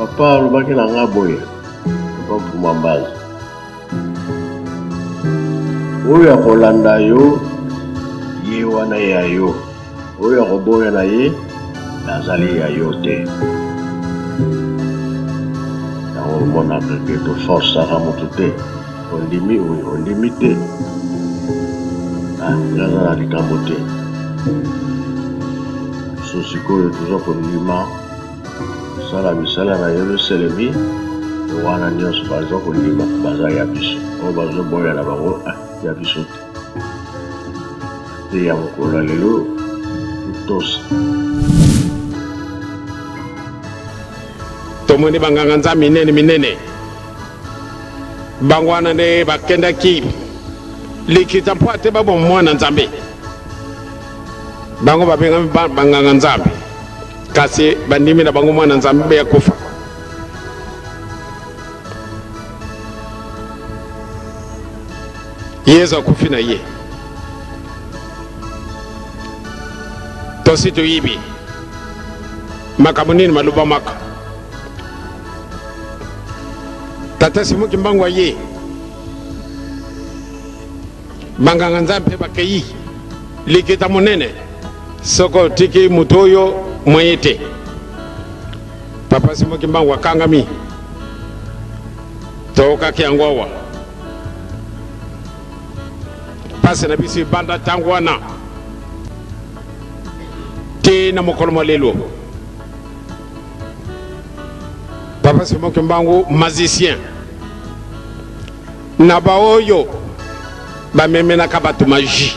Papa alobaki na nga boye. Papa Kumambazi. Oyo akolanda yo ye wana ya yo. Oyo akoboya na ye nazali ya yo te. Yango monaka ke toforçaka moto te. Ondimi oyo ondimi te. Naza na likambo te. So sikoyo toza kondima sala misala na yo selemi wana nyonso baza kondima baza ya biso. Oyo bazoboya na bango ya biso te ya mokolo lelo tosa tomoni banganga nzambe minene bango wana nde bakendaki likita mpo ate babo mwana nzambe bango babengami banganga nzambe kasi bandimi na bango mwana nzambe ya kufa Yesu akufi na ye tosi toyibi makambo nini maloba maka tata Simoki Mbangu ye banganga nzambe bakei likita monene soko tiki mutu oyo moye te papa Simoki Mbangu akangami tookaki yango awa pasi na biso banda ntango wana te na mokolo mo lelo papa Simoki Mbangu magicien na baoyo bamemenaka bato magie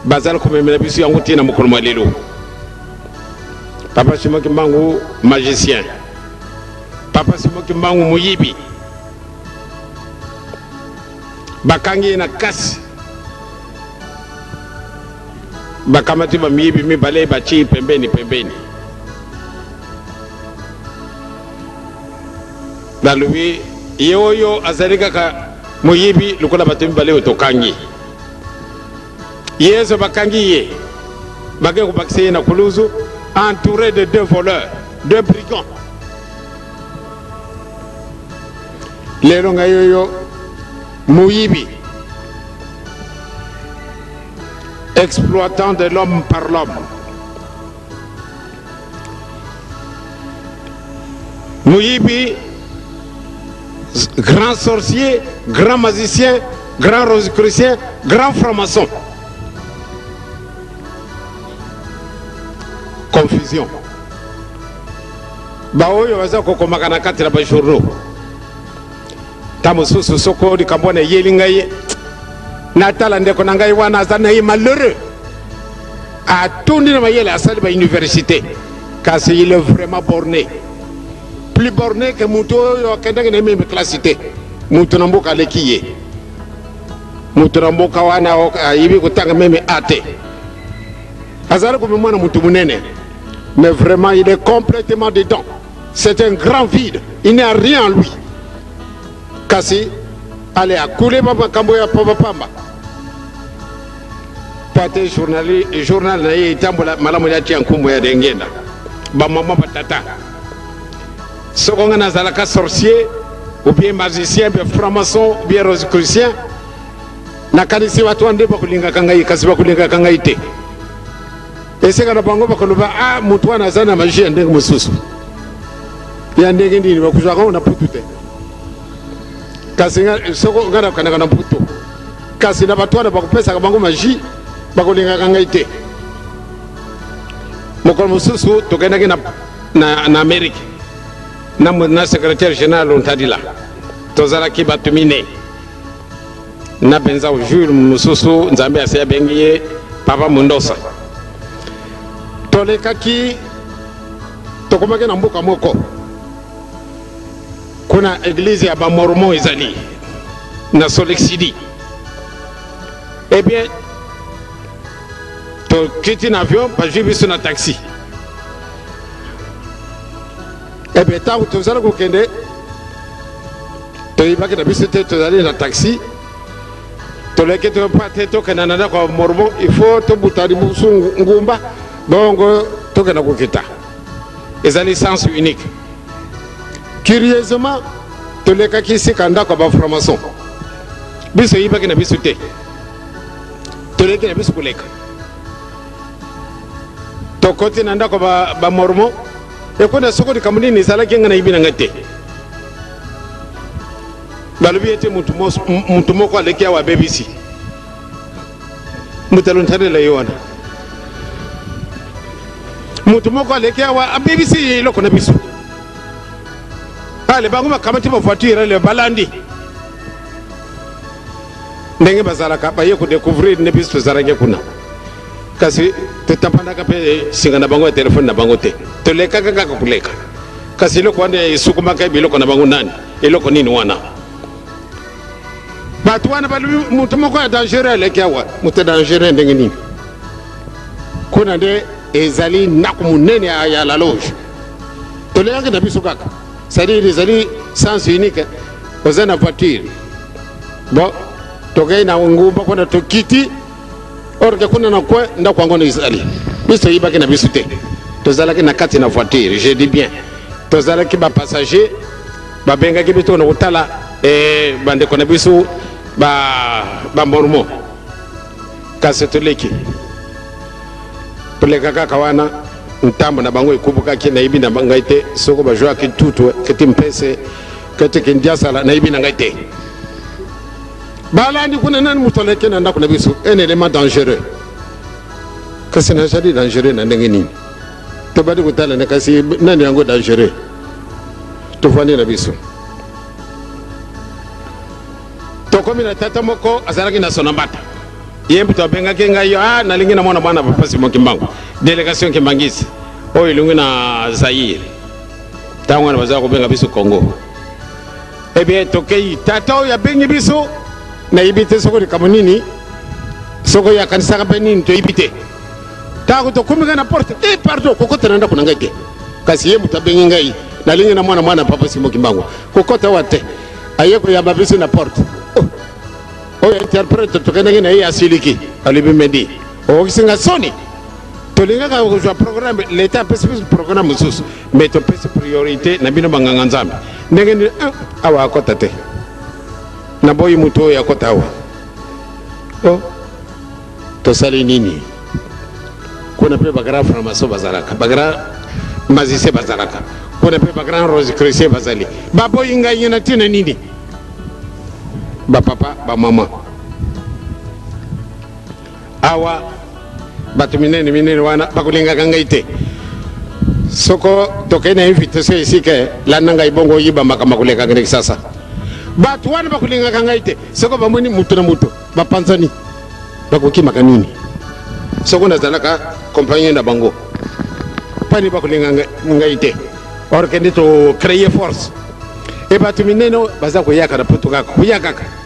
bazali komemela biso yango te na mokolo mo lelo papa Simoki Mbangu magicien papa Simoki Mbangu moyibi bakangi na kasi bakamati bamiyibi mibale bachi pembeni balobi ye oyo azali kaka moyibi lokola bato mibale oyo tokangi yesu bakangi ye bake kobakisa ye na kuluzu entouré de 2 voleurs 2 brigands lelo ngai oyo moyibi exploitant de l'homme par l'homme. Moyibi, grand sorcier, grand magicien, grand rosicrucien, grand franc-maçon. Confusion. Baoyo waza kokomaka na kati na bajourno. Tamosusu soko di kambona yelinga ye. Natala ndeko na ngai wana azana ye malheureux a tourné na mayele asali ba université kasi il est vraiment borné plus borné que muto yo kenda na même classe té muto na mboka lekiye muto na mboka wana yibi kutanga même ate azali ko mwana muto munene mais vraiment il est complètement dedans c'est un grand vide il n'y a rien en lui kasi allez à couler papa kambo ya papa pamba pate journal na ye tambola malamu ya tia nkumbo ya dengenda ba mama batata soko ngana zalaka sorcier ou bien magicien bien franc-maçon bien rosicrucien na kanisi watu ande bakulinga kangai kasi bakulinga kangai te eseka na bango bakoloba mutu wana zana magie ndenge mususu ya ndenge ndini bakuzwa ko na putute kasi soko ngana kana na puto kasi na batwana bakupesa bango magie bakolinga kangai te mokolo mususu tokendaki na Amerique na secrétaire général ontadila tozalaki bato mine na benza Jules mususu nzambe asia bengi ye papa Mundosa tolekaki tokomaki na mboka moko kuna église ya bamormon ezali na Solexidi eh bien to kiti na avion bajui biso na taxi eh bien tango tozala kokende toyibaki na biso te tozali na taxi toleki topa te tokenda na ndako ya mormon il faut tobutani busu ngumba bongo tokenda kokita ezali sens unique curieusement tolekaki sika ndako ba franc-maçon biso yibaki na biso te toleki na biso koleka tokoti na ndako ba mormon ekona soko likambo nini ezalaki nga na yibi na ngai te balobi ete mutu moko aleki awa abebisi mutu alontalela ye wana mutu moko aleki awa abebisi eloko na biso ale bango bakamati bavoiture le balandi ndenge bazalaka baye kodécouvrir ne biso tozalaki kuna kasi totapandaka mpe singa na bango ya telefone na bango te tolekaka kaka koleka kasi eloko wana esukumaka biloko na bango nani eloko nini wana bato wana balobi moto moko ya dangereux aleki awa moto dangereux ndenge nini kuna nde ezali ndako monene ya la loge tolekaki na biso kaka c'est-à-dire ezali sens unique oza na voiture bon tokei na ngumba kuna tokiti orke kuna na kwe ndako yango na ezali biso yibaki na biso te tozalaki na kati na voiture je dis bien tozalaki bapassager babengaki biso na kotala bandeko na biso bamormon kasi toleki toleka kaka wana ntambo na bango ekubukaki nayibi na ngai te soko bajwaki tutu keti mpese keti kindiasala nayibi na ngai te balandi kuna nani mutu aleki na ndako na biso un élément dangereux kasi nazali dangereux na ndenge nini tobadi kotala ne kasi nani yango dangereux tofandi na biso tokomi na tata moko azalaki na sona mbata ye mbuto abengaki ngai nalingi na mwana mwana papa Simon Kimbangu délégation Kimbangisi oyo elongi na Zaire ntango wana bazala kobenga biso Congo ebie tokei tata oyo abengi biso nayibi te soko likambo nini soko yakanisaka mpe nini toyibi te ntango tokomika na porte pardon kokota na ndako na ngai te kasi ye mbuto abengi ngai nalingi na mwana papa Simon Kimbangu kokota wa te aye koyamba biso na porte oyo interprète tokendaki na ye asiliki alibi medi okisinga soni tolingaka kozwa programme l'état apesi biso programme mosusu mais topesi priorité na bino banganga nzambe ndenge nini awa akota te na boyi mutu oyo akota awa tosali nini kuna mpe bagrand franc-maçon bazalaka bagrand magicien bazalaka kuna mpe bagrand rose chrétien bazali baboyi ngai nye na ntina nini bapapa bamama awa bato minene wana bakolingaka ngai te soko tokei na invitation esika landa ngai bongo oyiba makambo kolekaka ndeki sasa bato wana bakolingaka ngai te soko bamoni mutu na mutu bapanzani bakokimaka nini soko nazalaka compagnie na bango pani bakolingaka ngai te orke nde to créer force e bato minene baza koyaka na poto kaka koya kaka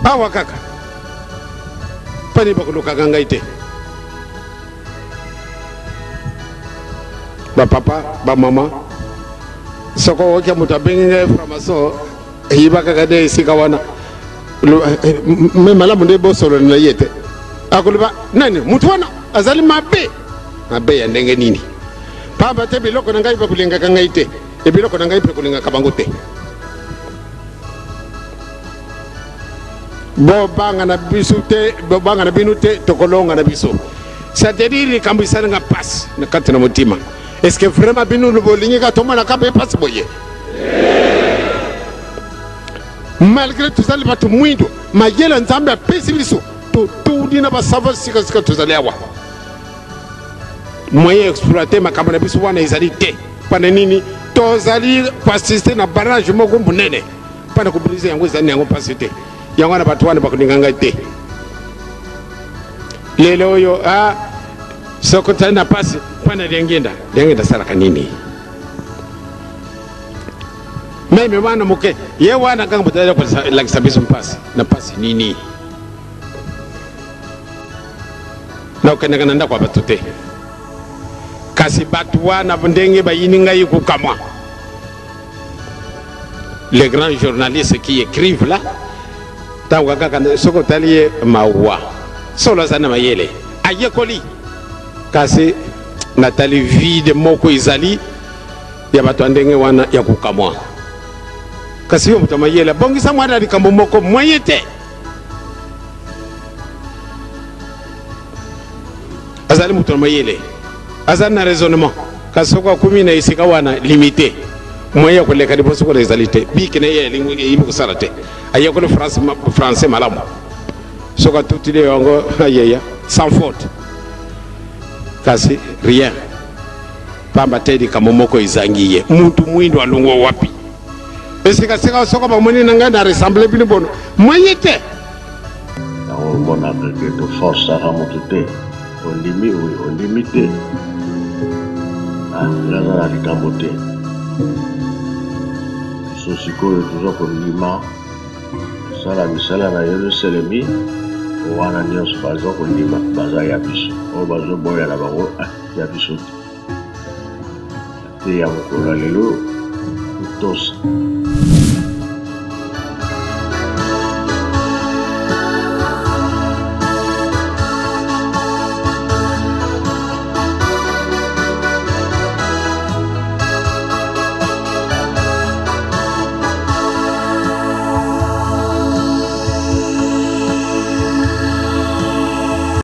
awa kaka pani bakolukaka ngai te bapapa bamama soko okia moto abengi ngai franc-maçon eyiba kaka nde esika wana me malamu nde bosololi na ye te akoloba nani motu wana azali mabe ya ndenge nini pamba te biloko na ngai bakolingaka ngai te ebiloko na ngai mpe kolingaka bango te bobanga na biso te bobanga na bino te tokolonga na biso c'est-à-dire likambo esalinga pasi na kati na motima est-ce que vraiment bino bolingika tomona kamba epasi boye malgré tozali bato mwindo mayele nzambe apesi biso totundi na basava sikasika tozali awa moyen exploite makambo na biso wana ezali te mpana nini tozali koasiste na barrage moko monene mpana kobrise yango ezali na yango mpasi te yango wana bato wana bakolinga ngai te lelo oyo soko tali na pasi mpana liengenda salaka nini meme wana moke ye wana kanga botala kolakisa biso mpasi na pasi nini na okendaka na ndako ya bato te kasi bato wana ndenge bayini ngai kokamwa les grands journalistes qui écrivent là ntango kaka soki otali ye mawa solo aza na mayele ayekoli kasi natali vide moko ezali ya bato ya ndenge wana ya kokamwa kasi yo moto mayele bongisa mwana likambo moko moye te azali moto mayele azali na raisonnement kasi soko akumi na esika wana limité moye ya koleka liboso kola ezali te bikene ye lingwi yibi kosala te aye kono français malamu soko atutile yango ayeya sans faute kasi rien pamba te likambo moko ezangi ye mutu mwindo alongwa wapi esika soko bamoni na ngai na ressemble bino bono moye te yango omonaka ke toforcaka motu te ondimi oyo ondimi te aza na likambo te so sikoyo toza kondima kosala misala na yerusalemi wana nyonso baza kondima baza ya biso oyo bazoboya na bango ya biso te ya mokolo lelo totosa